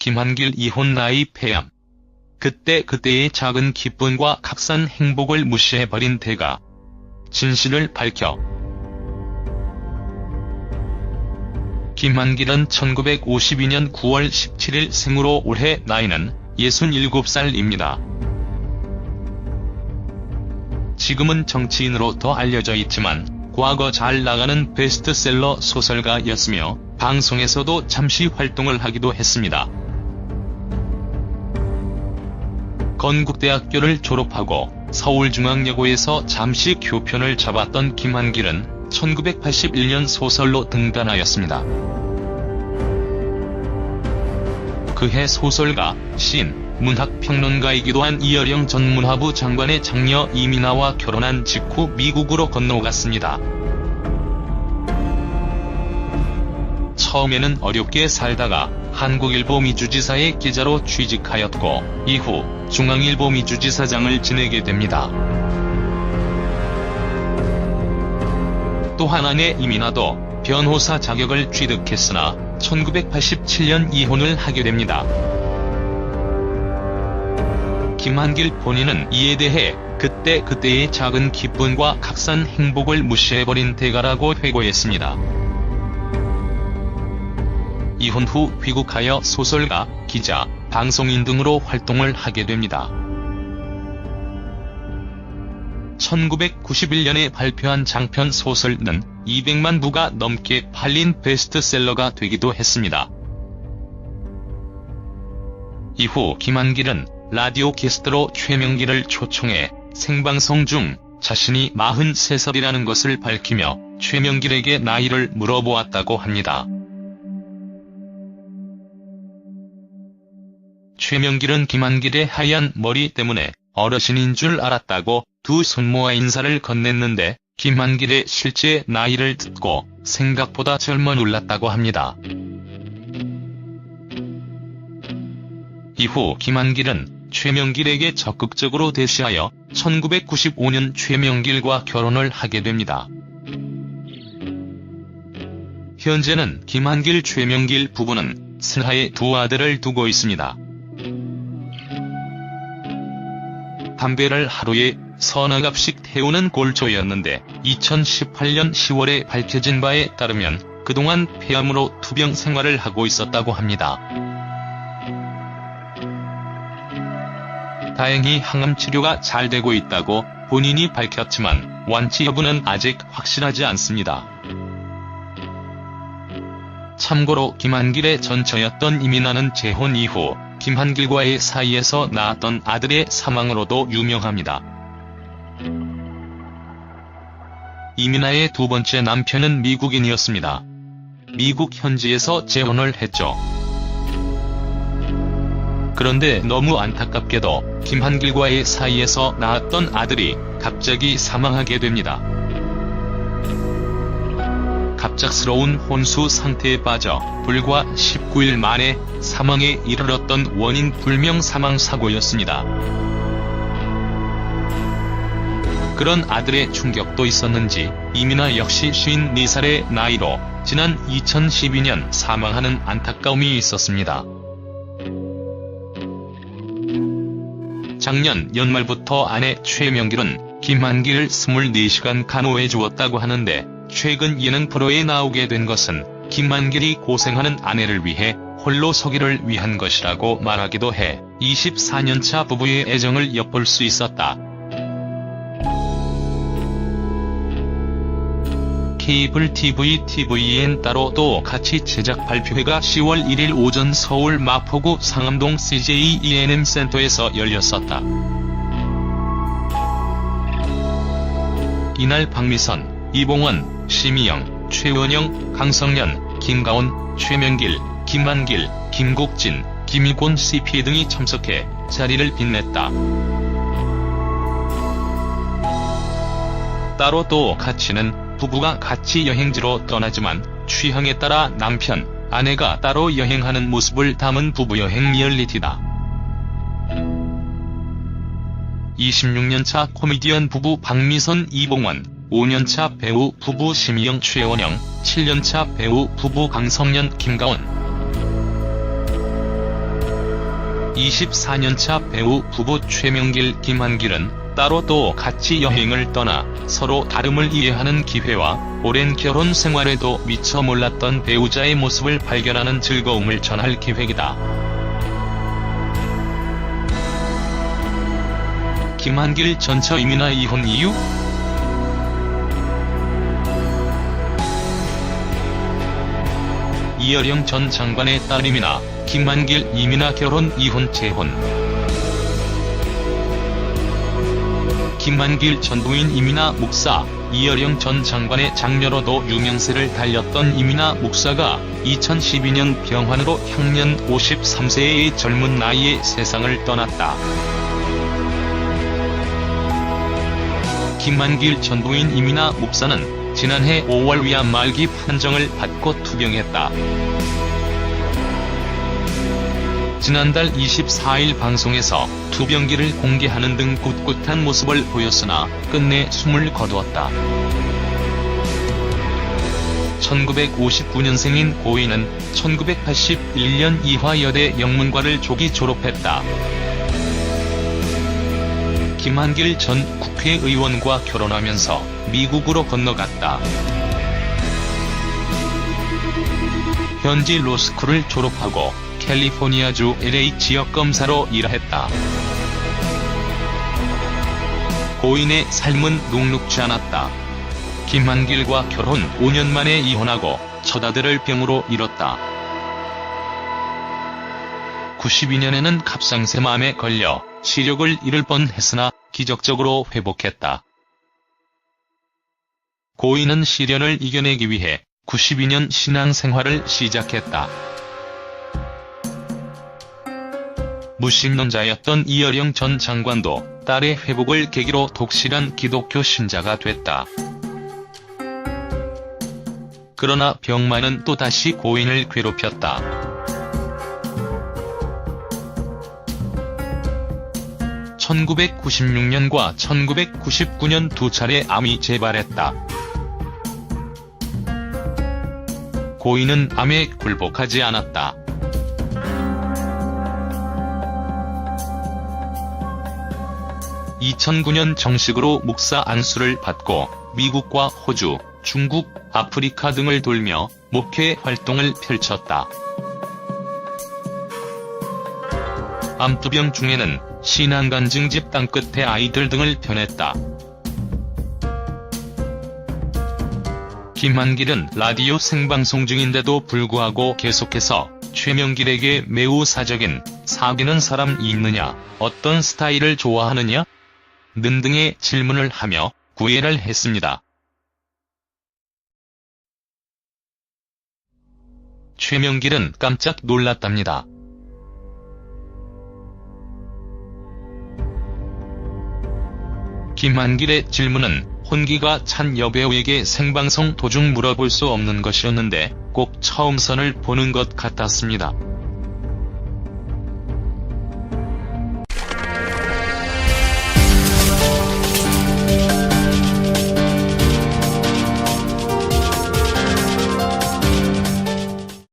김한길 이혼 나이 폐암. 그때의 작은 기쁨과 값싼 행복을 무시해버린 대가. 진실을 밝혀. 김한길은 1952년 9월 17일 생으로 올해 나이는 67살입니다. 지금은 정치인으로 더 알려져 있지만 과거 잘 나가는 베스트셀러 소설가였으며 방송에서도 잠시 활동을 하기도 했습니다. 건국대학교를 졸업하고 서울중앙여고에서 잠시 교편을 잡았던 김한길은 1981년 소설로 등단하였습니다. 그해 소설가, 시인, 문학평론가이기도 한 이어령 전 문화부 장관의 장녀 이민아와 결혼한 직후 미국으로 건너갔습니다. 처음에는 어렵게 살다가 한국일보 미주지사의 기자로 취직하였고 이후 중앙일보 미주지사장을 지내게 됩니다. 또한 아내 이민아도 변호사 자격을 취득했으나 1987년 이혼을 하게 됩니다. 김한길 본인은 이에 대해 그때의 작은 기쁨과 값싼 행복을 무시해버린 대가라고 회고했습니다. 이혼 후 귀국하여 소설가, 기자, 방송인 등으로 활동을 하게 됩니다. 1991년에 발표한 장편 소설은 200만 부가 넘게 팔린 베스트셀러가 되기도 했습니다. 이후 김한길은 라디오 게스트로 최명길을 초청해 생방송 중 자신이 43살이라는 것을 밝히며 최명길에게 나이를 물어보았다고 합니다. 최명길은 김한길의 하얀 머리 때문에 어르신인 줄 알았다고 두 손 모아 인사를 건넸는데 김한길의 실제 나이를 듣고 생각보다 젊어 놀랐다고 합니다. 이후 김한길은 최명길에게 적극적으로 대시하여 1995년 최명길과 결혼을 하게 됩니다. 현재는 김한길 최명길 부부는 슬하에 두 아들을 두고 있습니다. 담배를 하루에 서너 갑씩 태우는 골조였는데 2018년 10월에 밝혀진 바에 따르면 그동안 폐암으로 투병 생활을 하고 있었다고 합니다. 다행히 항암 치료가 잘 되고 있다고 본인이 밝혔지만 완치 여부는 아직 확실하지 않습니다. 참고로 김한길의 전처였던 이민아는 재혼 이후 김한길과의 사이에서 낳았던 아들의 사망으로도 유명합니다. 이민아의 두 번째 남편은 미국인이었습니다. 미국 현지에서 재혼을 했죠. 그런데 너무 안타깝게도 김한길과의 사이에서 낳았던 아들이 갑자기 사망하게 됩니다. 갑작스러운 혼수 상태에 빠져 불과 19일 만에 사망에 이르렀던 원인 불명 사망사고였습니다. 그런 아들의 충격도 있었는지 이민아 역시 54살의 나이로 지난 2012년 사망하는 안타까움이 있었습니다. 작년 연말부터 아내 최명길은 김한길을 24시간 간호해 주었다고 하는데 최근 예능 프로에 나오게 된 것은 김한길이 고생하는 아내를 위해 홀로 서기를 위한 것이라고 말하기도 해 24년차 부부의 애정을 엿볼 수 있었다. 케이블 TV, TVN 따로 또 같이 제작 발표회가 10월 1일 오전 서울 마포구 상암동 CJ E&M 센터에서 열렸었다. 이날 박미선, 이봉원, 심희영, 최원영, 강성련, 김가온, 최명길, 김한길, 김국진, 김희곤 CP 등이 참석해 자리를 빛냈다. 따로 또 같이는 부부가 같이 여행지로 떠나지만 취향에 따라 남편, 아내가 따로 여행하는 모습을 담은 부부여행 리얼리티다. 26년차 코미디언 부부 박미선 이봉원, 5년차 배우 부부 심희영 최원영, 7년차 배우 부부 강성련 김가온. 24년차 배우 부부 최명길, 김한길은 따로 또 같이 여행을 떠나 서로 다름을 이해하는 기회와 오랜 결혼 생활에도 미처 몰랐던 배우자의 모습을 발견하는 즐거움을 전할 계획이다. 김한길 전 처이민아 이혼 이유? 이여령 전 장관의 딸 이민아, 김한길 이민아 결혼 이혼 재혼. 김한길 전 부인 이민아 목사, 이여령 전 장관의 장녀로도 유명세를 달렸던 이민아 목사가 2012년 병환으로 향년 53세의 젊은 나이에 세상을 떠났다. 김한길 전 부인 이민아 목사는 지난해 5월 위암 말기 판정을 받고 투병했다. 지난달 24일 방송에서 투병기를 공개하는 등 꿋꿋한 모습을 보였으나 끝내 숨을 거두었다. 1959년생인 고인은 1981년 이화여대 영문과를 조기 졸업했다. 김한길 전 국회의원과 결혼하면서 미국으로 건너갔다. 현지 로스쿨을 졸업하고 캘리포니아주 LA 지역 검사로 일했다. 고인의 삶은 녹록지 않았다. 김한길과 결혼 5년 만에 이혼하고 첫 아들을 병으로 잃었다. 92년에는 갑상선암에 걸려 시력을 잃을 뻔했으나 기적적으로 회복했다. 고인은 시련을 이겨내기 위해 92년 신앙생활을 시작했다. 무신론자였던 이여령 전 장관도 딸의 회복을 계기로 독실한 기독교 신자가 됐다. 그러나 병만은 또다시 고인을 괴롭혔다. 1996년과 1999년 두 차례 암이 재발했다. 고인은 암에 굴복하지 않았다. 2009년 정식으로 목사 안수를 받고 미국과 호주, 중국, 아프리카 등을 돌며 목회 활동을 펼쳤다. 암투병 중에는 신앙간증 집단 끝에 아이들 등을 편했다. 김한길은 라디오 생방송 중인데도 불구하고 계속해서 최명길에게 매우 사적인 사귀는 사람이 있느냐, 어떤 스타일을 좋아하느냐? 등등의 질문을 하며 구애를 했습니다. 최명길은 깜짝 놀랐답니다. 김한길의 질문은 혼기가 찬 여배우에게 생방송 도중 물어볼 수 없는 것이었는데 꼭 처음 선을 보는 것 같았습니다.